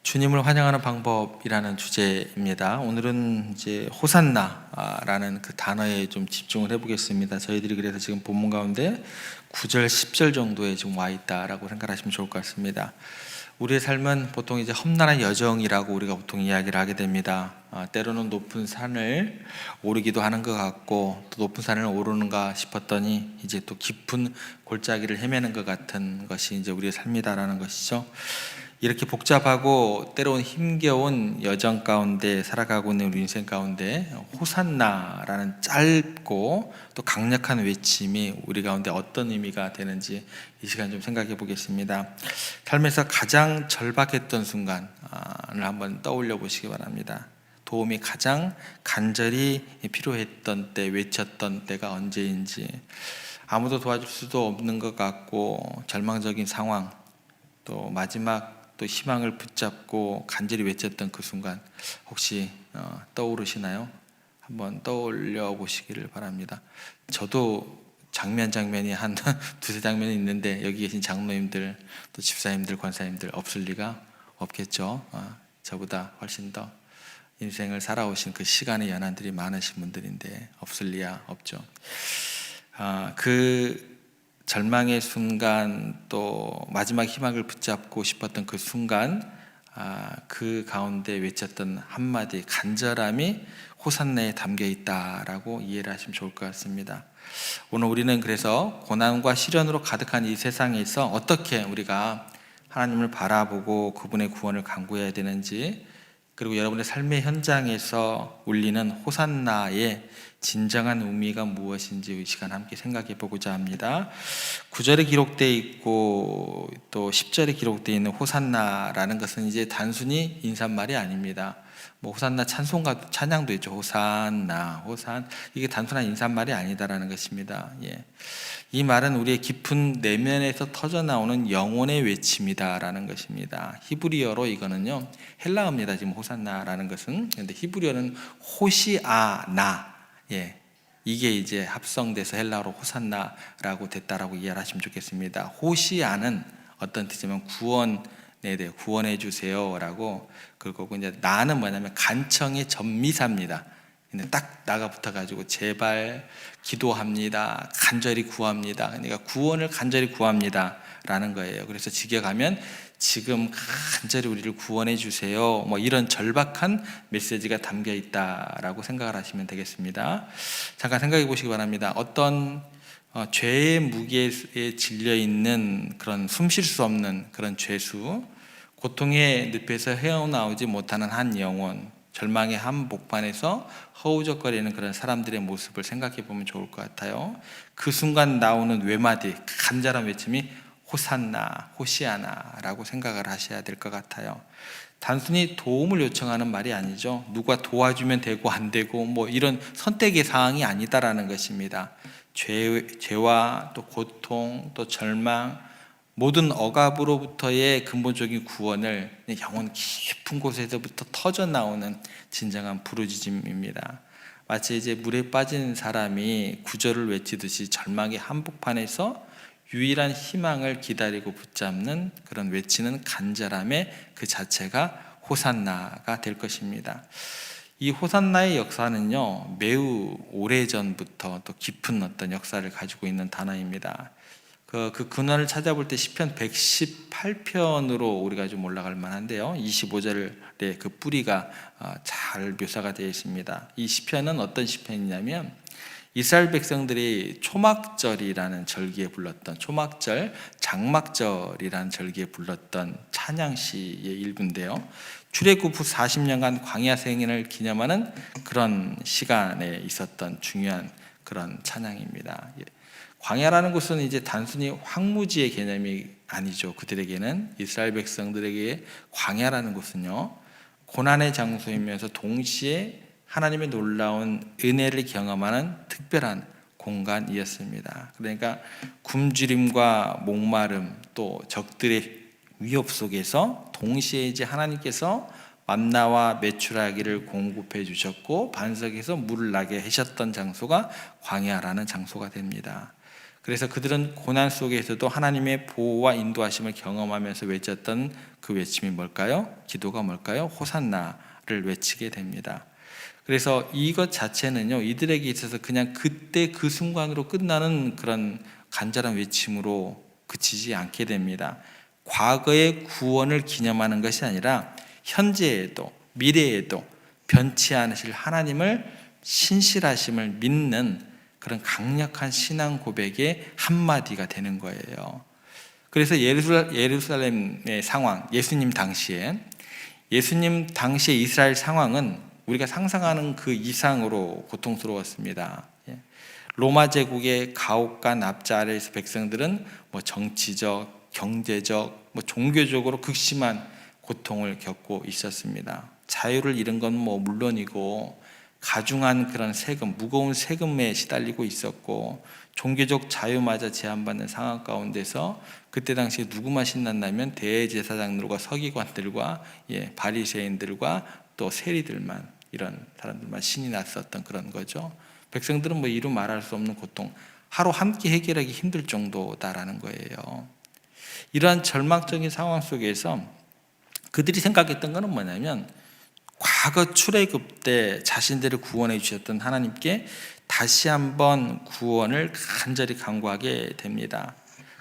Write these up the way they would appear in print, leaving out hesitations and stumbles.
주님을 환영하는 방법이라는 주제입니다. 오늘은 이제 호산나라는 그 단어에 좀 집중을 해보겠습니다. 저희들이 그래서 지금 본문 가운데 9절, 10절 정도에 지금 와 있다라고 생각하시면 좋을 것 같습니다. 우리의 삶은 보통 이제 험난한 여정이라고 우리가 보통 이야기를 하게 됩니다. 때로는 높은 산을 오르기도 하는 것 같고, 또 높은 산을 오르는가 싶었더니 이제 또 깊은 골짜기를 헤매는 것 같은 것이 이제 우리의 삶이다라는 것이죠. 이렇게 복잡하고 때로는 힘겨운 여정 가운데 살아가고 있는 우리 인생 가운데 호산나라는 짧고 또 강력한 외침이 우리 가운데 어떤 의미가 되는지 이 시간 좀 생각해 보겠습니다. 삶에서 가장 절박했던 순간을 한번 떠올려 보시기 바랍니다. 도움이 가장 간절히 필요했던 때, 외쳤던 때가 언제인지, 아무도 도와줄 수도 없는 것 같고 절망적인 상황, 또 마지막 또 희망을 붙잡고 간절히 외쳤던 그 순간 혹시 떠오르시나요? 한번 떠올려 보시기를 바랍니다. 저도 장면이 한 두세 장면이 있는데 여기 계신 장로님들, 또 집사님들, 권사님들 없을 리가 없겠죠. 저보다 훨씬 더 인생을 살아오신 그 시간의 연한들이 많으신 분들인데 없을 리야 없죠. 그 절망의 순간, 또 마지막 희망을 붙잡고 싶었던 그 순간, 그 가운데 외쳤던 한마디 간절함이 호산나에 담겨 있다라고 이해를 하시면 좋을 것 같습니다. 오늘 우리는 그래서 고난과 시련으로 가득한 이 세상에서 어떻게 우리가 하나님을 바라보고 그분의 구원을 간구해야 되는지, 그리고 여러분의 삶의 현장에서 울리는 호산나의 진정한 의미가 무엇인지 이 시간 함께 생각해 보고자 합니다. 9절에 기록되어 있고 또 10절에 기록되어 있는 호산나라는 것은 이제 단순히 인사말이 아닙니다. 호산나 찬송가 찬양도 있죠. 호산나, 호산, 이게 단순한 인사말이 아니다라는 것입니다. 이 말은 우리의 깊은 내면에서 터져 나오는 영혼의 외침이다라는 것입니다. 히브리어로 이거는요, 헬라어입니다. 지금 호산나라는 것은. 근데 히브리어는 호시아나, 이게 이제 합성돼서 헬라어로 호산나라고 됐다라고 이해를 하시면 좋겠습니다. 호시아는 어떤 뜻이냐면 구원해 주세요라고, 그리고 이제 나는 뭐냐면 간청의 전미사입니다. 근데 딱 나가 붙어가지고 제발 기도합니다, 간절히 구합니다. 그러니까 구원을 간절히 구합니다라는 거예요. 그래서 직역하면 지금 간절히 우리를 구원해 주세요, 이런 절박한 메시지가 담겨 있다라고 생각을 하시면 되겠습니다. 잠깐 생각해 보시기 바랍니다. 어떤 죄의 무게에 질려 있는 그런 숨 쉴 수 없는 그런 죄수, 고통의 늪에서 헤어나오지 못하는 한 영혼, 절망의 한복판에서 허우적거리는 그런 사람들의 모습을 생각해 보면 좋을 것 같아요. 그 순간 나오는 외마디, 간절한 외침이 호산나, 호시아나라고 생각을 하셔야 될 것 같아요. 단순히 도움을 요청하는 말이 아니죠. 누가 도와주면 되고 안 되고 이런 선택의 사항이 아니다라는 것입니다. 죄와 또 고통, 또 절망, 모든 억압으로부터의 근본적인 구원을 영혼 깊은 곳에서부터 터져 나오는 진정한 부르짖음입니다. 마치 이제 물에 빠진 사람이 구절을 외치듯이 절망의 한복판에서 유일한 희망을 기다리고 붙잡는 그런 외치는 간절함의 그 자체가 호산나가 될 것입니다. 이 호산나의 역사는요, 매우 오래전부터 또 깊은 어떤 역사를 가지고 있는 단어입니다. 그 근원을 찾아볼 때 시편 118편으로 우리가 좀 올라갈 만한데요, 25절에 그 뿌리가 잘 묘사가 되어 있습니다. 이 시편은 어떤 시편이냐면 이스라엘 백성들이 초막절이라는 절기에 불렀던, 초막절, 장막절이라는 절기에 불렀던 찬양시의 일부인데요, 출애굽 후 40년간 광야 생애를 기념하는 그런 시간에 있었던 중요한 그런 찬양입니다. 광야라는 곳은 이제 단순히 황무지의 개념이 아니죠. 그들에게는, 이스라엘 백성들에게 광야라는 곳은요, 고난의 장소이면서 동시에 하나님의 놀라운 은혜를 경험하는 특별한 공간이었습니다. 그러니까 굶주림과 목마름, 또 적들의 위협 속에서 동시에 이제 하나님께서 만나와 메추라기를 공급해 주셨고 반석에서 물을 나게 하셨던 장소가 광야라는 장소가 됩니다. 그래서 그들은 고난 속에서도 하나님의 보호와 인도하심을 경험하면서 외쳤던 그 외침이 뭘까요? 기도가 뭘까요? 호산나를 외치게 됩니다. 그래서 이것 자체는요, 이들에게 있어서 그냥 그때 그 순간으로 끝나는 그런 간절한 외침으로 그치지 않게 됩니다. 과거의 구원을 기념하는 것이 아니라 현재에도 미래에도 변치 않으실 하나님을 신실하심을 믿는 그런 강력한 신앙 고백의 한마디가 되는 거예요. 그래서 예루살렘의 상황, 예수님 당시에 이스라엘 상황은 우리가 상상하는 그 이상으로 고통스러웠습니다. 로마 제국의 가혹과 납작 아래에서 백성들은 정치적, 경제적, 종교적으로 극심한 고통을 겪고 있었습니다. 자유를 잃은 건 물론이고 가중한 그런 세금, 무거운 세금에 시달리고 있었고 종교적 자유마저 제한받는 상황 가운데서 그때 당시에 누구만 신났냐면 대제사장들과 서기관들과 바리새인들과 또 세리들만, 이런 사람들만 신이 났었던 그런 거죠. 백성들은 이루 말할 수 없는 고통, 하루 함께 해결하기 힘들 정도다라는 거예요. 이러한 절망적인 상황 속에서 그들이 생각했던 것은 뭐냐면 과거 출애굽 때 자신들을 구원해 주셨던 하나님께 다시 한번 구원을 간절히 간구하게 됩니다.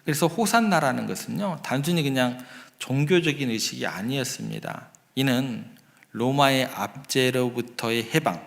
그래서 호산나라는 것은요, 단순히 그냥 종교적인 의식이 아니었습니다. 이는 로마의 압제로부터의 해방,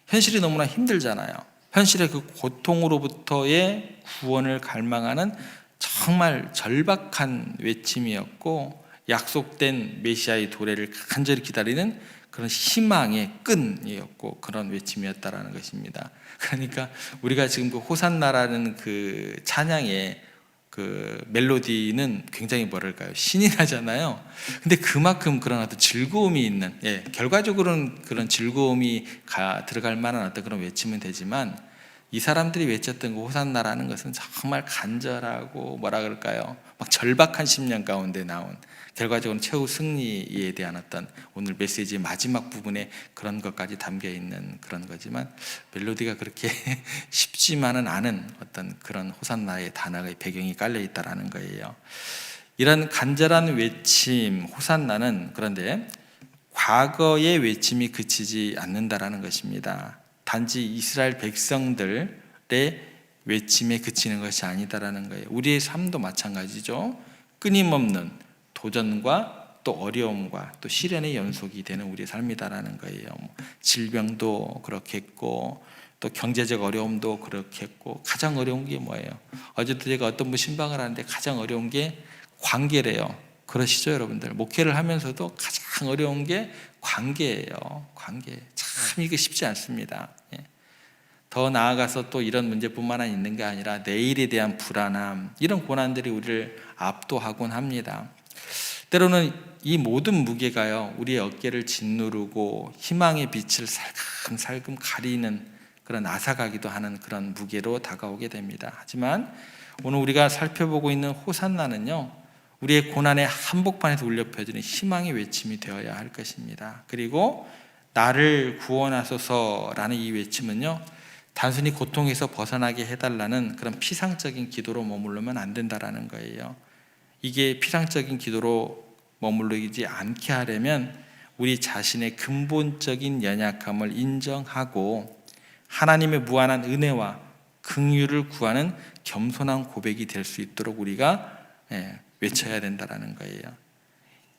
현실이 너무나 힘들잖아요. 현실의 그 고통으로부터의 구원을 갈망하는 정말 절박한 외침이었고, 약속된 메시아의 도래를 간절히 기다리는 그런 희망의 끈이었고, 그런 외침이었다라는 것입니다. 그러니까 우리가 지금 그 호산나라는 그 찬양의 그 멜로디는 굉장히 신이 나잖아요. 근데 그만큼 그런 어떤 즐거움이 있는, 결과적으로는 그런 즐거움이 들어갈 만한 어떤 그런 외침은 되지만, 이 사람들이 외쳤던 그 호산나라는 것은 정말 간절하고 막 절박한 심령 가운데 나온, 결과적으로 최후 승리에 대한 어떤 오늘 메시지의 마지막 부분에 그런 것까지 담겨 있는 그런 거지만, 멜로디가 그렇게 쉽지만은 않은 어떤 그런 호산나의 단어의 배경이 깔려 있다라는 거예요. 이런 간절한 외침 호산나는 그런데 과거의 외침이 그치지 않는다라는 것입니다. 단지 이스라엘 백성들의 외침에 그치는 것이 아니다라는 거예요. 우리의 삶도 마찬가지죠. 끊임없는 도전과 또 어려움과 또 시련의 연속이 되는 우리의 삶이다라는 거예요. 질병도 그렇겠고 또 경제적 어려움도 그렇겠고, 가장 어려운 게 뭐예요? 어제도 제가 어떤 분 신방을 하는데 가장 어려운 게 관계래요. 그러시죠, 여러분들? 목회를 하면서도 가장 어려운 게 관계예요. 관계. 참 이게 쉽지 않습니다. 더 나아가서 또 이런 문제뿐만 있는 게 아니라 내일에 대한 불안함, 이런 고난들이 우리를 압도하곤 합니다. 때로는 이 모든 무게가요, 우리의 어깨를 짓누르고 희망의 빛을 살금살금 가리는 그런 앗아가기도 하는 그런 무게로 다가오게 됩니다. 하지만 오늘 우리가 살펴보고 있는 호산나는요, 우리의 고난의 한복판에서 울려 퍼지는 희망의 외침이 되어야 할 것입니다. 그리고 나를 구원하소서라는 이 외침은요, 단순히 고통에서 벗어나게 해달라는 그런 피상적인 기도로 머무르면 안 된다라는 거예요. 이게 피상적인 기도로 머무르지 않게 하려면 우리 자신의 근본적인 연약함을 인정하고 하나님의 무한한 은혜와 긍휼을 구하는 겸손한 고백이 될 수 있도록 우리가 외쳐야 된다라는 거예요.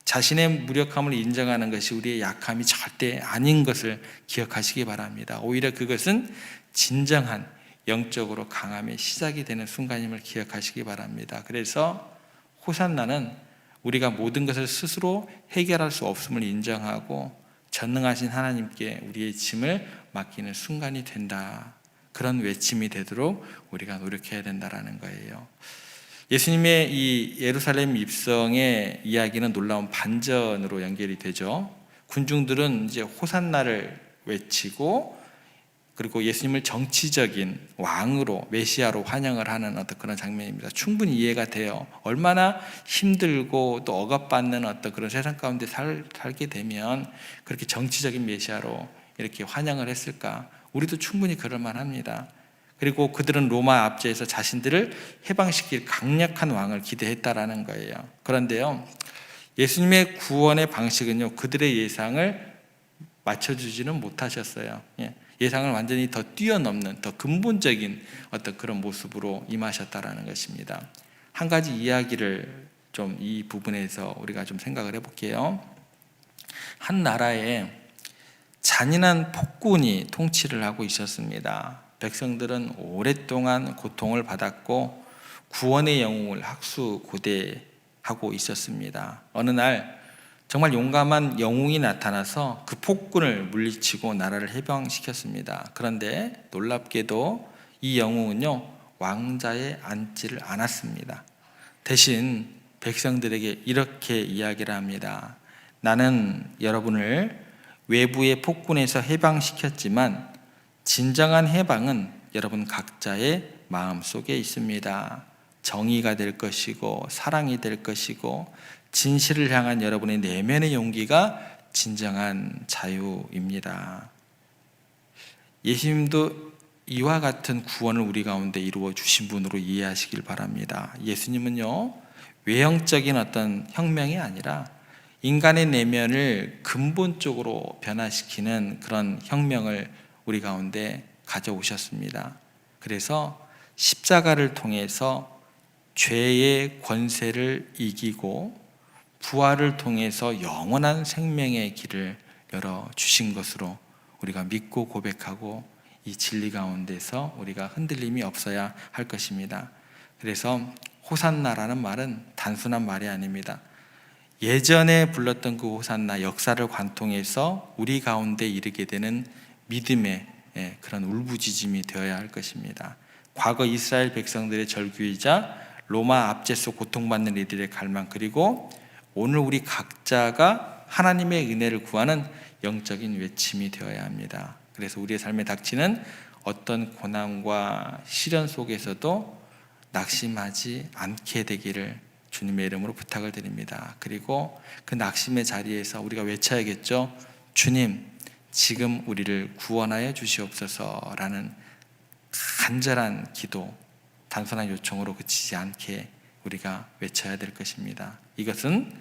자신의 무력함을 인정하는 것이 우리의 약함이 절대 아닌 것을 기억하시기 바랍니다. 오히려 그것은 진정한 영적으로 강함의 시작이 되는 순간임을 기억하시기 바랍니다. 그래서 호산나는 우리가 모든 것을 스스로 해결할 수 없음을 인정하고 전능하신 하나님께 우리의 짐을 맡기는 순간이 된다, 그런 외침이 되도록 우리가 노력해야 된다라는 거예요. 예수님의 이 예루살렘 입성의 이야기는 놀라운 반전으로 연결이 되죠. 군중들은 이제 호산나를 외치고, 그리고 예수님을 정치적인 왕으로, 메시아로 환영을 하는 어떤 그런 장면입니다. 충분히 이해가 돼요. 얼마나 힘들고 또 억압받는 어떤 그런 세상 가운데 살게 되면 그렇게 정치적인 메시아로 이렇게 환영을 했을까? 우리도 충분히 그럴 만합니다. 그리고 그들은 로마 압제에서 자신들을 해방시킬 강력한 왕을 기대했다라는 거예요. 그런데요, 예수님의 구원의 방식은요, 그들의 예상을 맞춰주지는 못하셨어요. 예상을 완전히 더 뛰어넘는, 더 근본적인 어떤 그런 모습으로 임하셨다라는 것입니다. 한 가지 이야기를 좀 이 부분에서 우리가 좀 생각을 해볼게요. 한 나라에 잔인한 폭군이 통치를 하고 있었습니다. 백성들은 오랫동안 고통을 받았고 구원의 영웅을 학수고대하고 있었습니다. 어느 날 정말 용감한 영웅이 나타나서 그 폭군을 물리치고 나라를 해방시켰습니다. 그런데 놀랍게도 이 영웅은요, 왕자에 앉지를 않았습니다. 대신 백성들에게 이렇게 이야기를 합니다. 나는 여러분을 외부의 폭군에서 해방시켰지만 진정한 해방은 여러분 각자의 마음속에 있습니다. 정의가 될 것이고 사랑이 될 것이고 진실을 향한 여러분의 내면의 용기가 진정한 자유입니다. 예수님도 이와 같은 구원을 우리 가운데 이루어 주신 분으로 이해하시길 바랍니다. 예수님은요, 외형적인 어떤 혁명이 아니라 인간의 내면을 근본적으로 변화시키는 그런 혁명을 우리 가운데 가져오셨습니다. 그래서 십자가를 통해서 죄의 권세를 이기고 부활을 통해서 영원한 생명의 길을 열어주신 것으로 우리가 믿고 고백하고 이 진리 가운데서 우리가 흔들림이 없어야 할 것입니다. 그래서 호산나라는 말은 단순한 말이 아닙니다. 예전에 불렀던 그 호산나 역사를 관통해서 우리 가운데 이르게 되는 믿음의 그런 울부짖음이 되어야 할 것입니다. 과거 이스라엘 백성들의 절규이자 로마 압제에서 고통받는 이들의 갈망, 그리고 오늘 우리 각자가 하나님의 은혜를 구하는 영적인 외침이 되어야 합니다. 그래서 우리의 삶에 닥치는 어떤 고난과 시련 속에서도 낙심하지 않게 되기를 주님의 이름으로 부탁을 드립니다. 그리고 그 낙심의 자리에서 우리가 외쳐야겠죠. 주님, 지금 우리를 구원하여 주시옵소서라는 간절한 기도, 단순한 요청으로 그치지 않게 우리가 외쳐야 될 것입니다. 이것은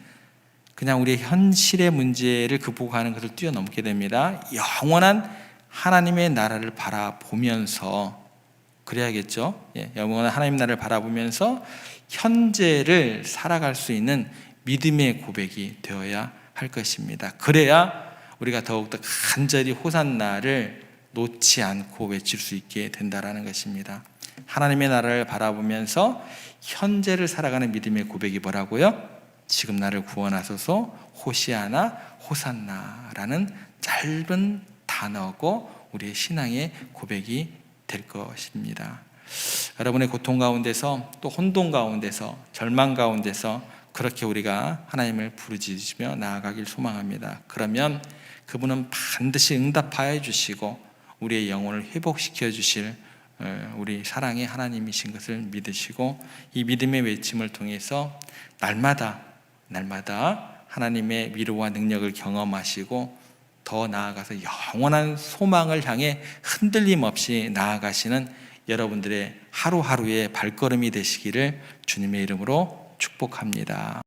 그냥 우리의 현실의 문제를 극복하는 것을 뛰어넘게 됩니다. 영원한 하나님의 나라를 바라보면서, 그래야겠죠. 영원한 하나님 나라를 바라보면서 현재를 살아갈 수 있는 믿음의 고백이 되어야 할 것입니다. 그래야 우리가 더욱더 간절히 호산나를 놓지 않고 외칠 수 있게 된다라는 것입니다. 하나님의 나라를 바라보면서 현재를 살아가는 믿음의 고백이 뭐라고요? 지금 나를 구원하소서, 호시아나, 호산나라는 짧은 단어고 우리의 신앙의 고백이 될 것입니다. 여러분의 고통 가운데서, 또 혼돈 가운데서, 절망 가운데서 그렇게 우리가 하나님을 부르짖으며 나아가길 소망합니다. 그러면 그분은 반드시 응답하여 주시고 우리의 영혼을 회복시켜 주실 우리 사랑의 하나님이신 것을 믿으시고, 이 믿음의 외침을 통해서 날마다 하나님의 위로와 능력을 경험하시고 더 나아가서 영원한 소망을 향해 흔들림 없이 나아가시는 여러분들의 하루하루의 발걸음이 되시기를 주님의 이름으로 축복합니다.